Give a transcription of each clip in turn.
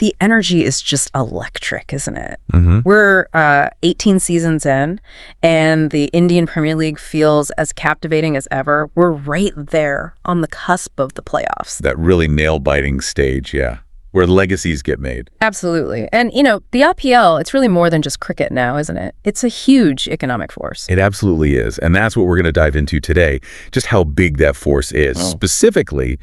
the energy is just electric, isn't it? Mm-hmm. We're 18 seasons in, and the Indian Premier League feels as captivating as ever. We're right there on the cusp of the playoffs. That really nail-biting stage, yeah, where legacies get made. Absolutely. And, the IPL, it's really more than just cricket now, isn't it? It's a huge economic force. It absolutely is. And that's what we're going to dive into today, just how big that force is. Specifically,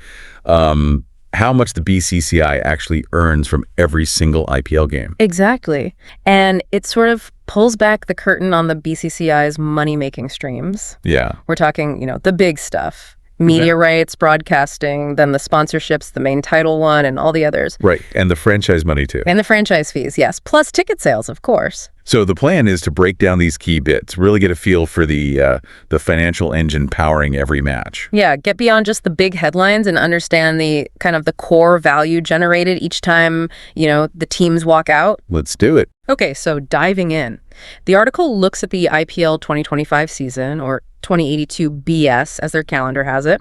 how much the BCCI actually earns from every single IPL game. Exactly. And it sort of pulls back the curtain on the BCCI's money-making streams. Yeah. We're talking, the big stuff. Media rights, broadcasting, then the sponsorships, the main title one, and all the others. Right. And the franchise money, too. And the franchise fees, yes. Plus ticket sales, of course. So the plan is to break down these key bits, really get a feel for the financial engine powering every match. Yeah, get beyond just the big headlines and understand the kind of the core value generated each time, the teams walk out. Let's do it. Okay, so diving in. The article looks at the IPL 2025 season, or 2082 BS, as their calendar has it.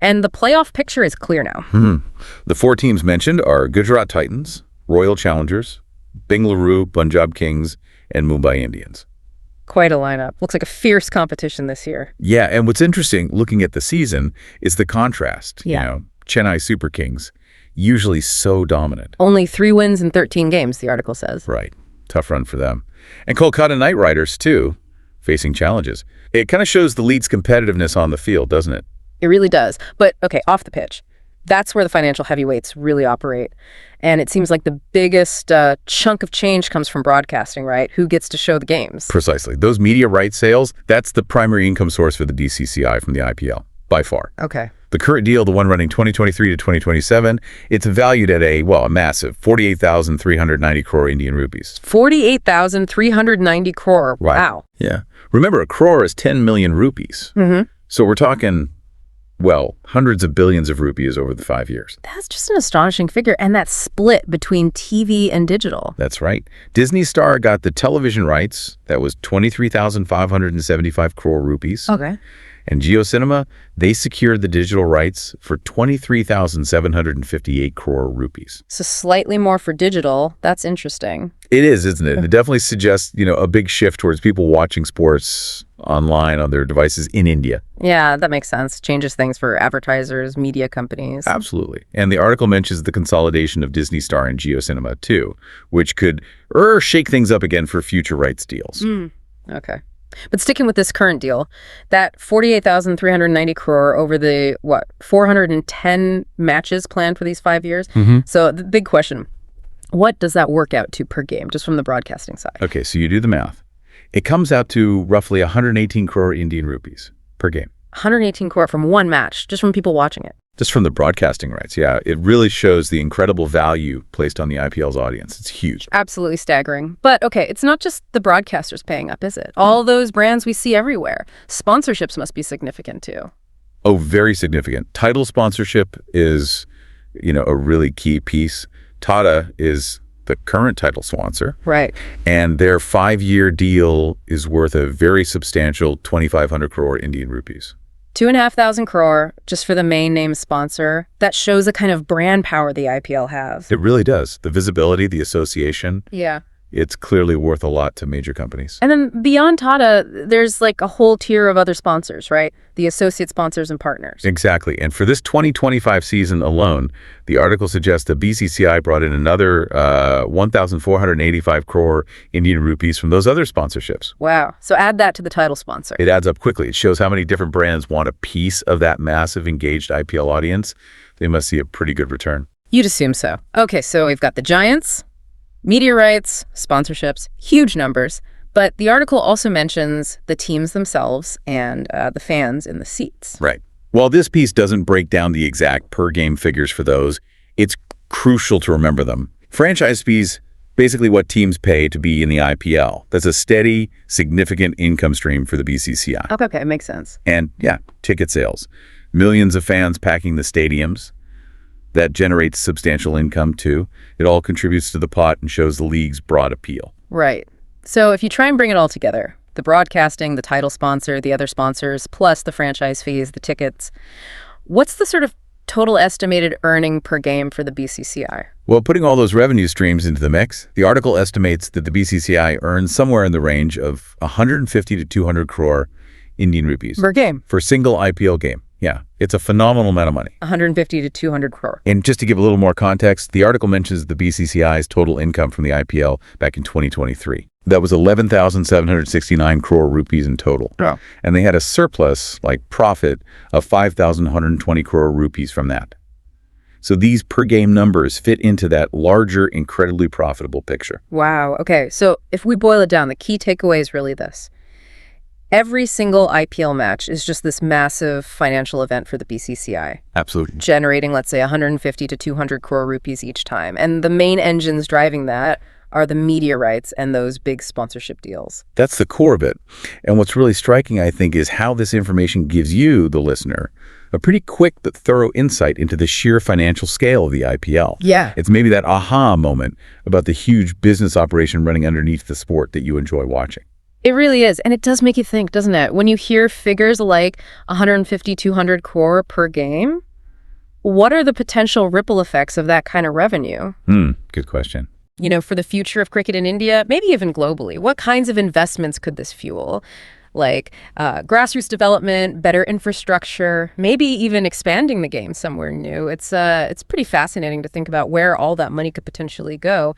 And the playoff picture is clear now. The 4 teams mentioned are Gujarat Titans, Royal Challengers, Bengaluru, Punjab Kings, and Mumbai Indians. Quite a lineup. Looks like a fierce competition this year. Yeah, and what's interesting, looking at the season, is the contrast. Yeah. Chennai Super Kings, usually so dominant. Only 3 wins in 13 games, the article says. Right. Tough run for them. And Kolkata Knight Riders, too, facing challenges. It kind of shows the league's competitiveness on the field, doesn't it? It really does. But, okay, off the pitch. That's where the financial heavyweights really operate. And it seems like the biggest chunk of change comes from broadcasting, right? Who gets to show the games? Precisely. Those media rights sales, that's the primary income source for the BCCI from the IPL, by far. Okay. The current deal, the one running 2023 to 2027, it's valued at a massive 48,390 crore Indian rupees. 48,390 crore. Right. Wow. Yeah. Remember, a crore is 10 million rupees. Mm-hmm. So we're talking, hundreds of billions of rupees over the 5 years. That's just an astonishing figure. And that's split between TV and digital. That's right. Disney Star got the television rights. That was 23,575 crore rupees. Okay. And JioCinema, they secured the digital rights for 23,758 crore rupees. So slightly more for digital. That's interesting. It is, isn't it? It definitely suggests, a big shift towards people watching sports online on their devices in India. Yeah, that makes sense. Changes things for advertisers, media companies. Absolutely. And the article mentions the consolidation of Disney Star and JioCinema, too, which could shake things up again for future rights deals. Okay. But sticking with this current deal, that 48,390 crore over the, 410 matches planned for these 5 years? Mm-hmm. So the big question, what does that work out to per game, just from the broadcasting side? Okay, so you do the math. It comes out to roughly 118 crore Indian rupees per game. 118 crore from one match, just from people watching it. Just from the broadcasting rights, yeah. It really shows the incredible value placed on the IPL's audience. It's huge. Absolutely staggering. But, okay, it's not just the broadcasters paying up, is it? All those brands we see everywhere. Sponsorships must be significant, too. Oh, very significant. Title sponsorship is, a really key piece. Tata is the current title sponsor. Right. And their 5-year deal is worth a very substantial 2,500 crore Indian rupees. 2,500 crore just for the main name sponsor. That shows the kind of brand power the IPL has. It really does. The visibility, the association. Yeah. It's clearly worth a lot to major companies. And then beyond Tata, there's like a whole tier of other sponsors, right? The associate sponsors and partners. Exactly. And for this 2025 season alone, the article suggests the BCCI brought in another 1,485 crore Indian rupees from those other sponsorships. Wow. So add that to the title sponsor. It adds up quickly. It shows how many different brands want a piece of that massive engaged IPL audience. They must see a pretty good return. You'd assume so. Okay, so we've got the giants, media rights, sponsorships, huge numbers. But the article also mentions the teams themselves and the fans in the seats. Right. While this piece doesn't break down the exact per-game figures for those, it's crucial to remember them. Franchise fees, basically what teams pay to be in the IPL. That's a steady, significant income stream for the BCCI. Okay, it makes sense. And, ticket sales. Millions of fans packing the stadiums. That generates substantial income, too. It all contributes to the pot and shows the league's broad appeal. Right. So if you try and bring it all together, the broadcasting, the title sponsor, the other sponsors, plus the franchise fees, the tickets, what's the sort of total estimated earning per game for the BCCI? Well, putting all those revenue streams into the mix, the article estimates that the BCCI earns somewhere in the range of 150 to 200 crore Indian rupees Per game. for a single IPL game. Yeah, it's a phenomenal amount of money. 150 to 200 crore. And just to give a little more context, the article mentions the BCCI's total income from the IPL back in 2023. That was 11,769 crore rupees in total. Oh. And they had a surplus, like profit, of 5,120 crore rupees from that. So these per game numbers fit into that larger, incredibly profitable picture. Wow. Okay, so if we boil it down, the key takeaway is really this. Every single IPL match is just this massive financial event for the BCCI, Absolutely. generating, let's say, 150 to 200 crore rupees each time. And the main engines driving that are the media rights and those big sponsorship deals. That's the core of it. And what's really striking, I think, is how this information gives you, the listener, a pretty quick but thorough insight into the sheer financial scale of the IPL. Yeah. It's maybe that aha moment about the huge business operation running underneath the sport that you enjoy watching. It really is. And it does make you think, doesn't it? When you hear figures like 150, 200 crore per game, what are the potential ripple effects of that kind of revenue? Good question. You know, for the future of cricket in India, maybe even globally, what kinds of investments could this fuel? Like grassroots development, better infrastructure, maybe even expanding the game somewhere new. It's pretty fascinating to think about where all that money could potentially go.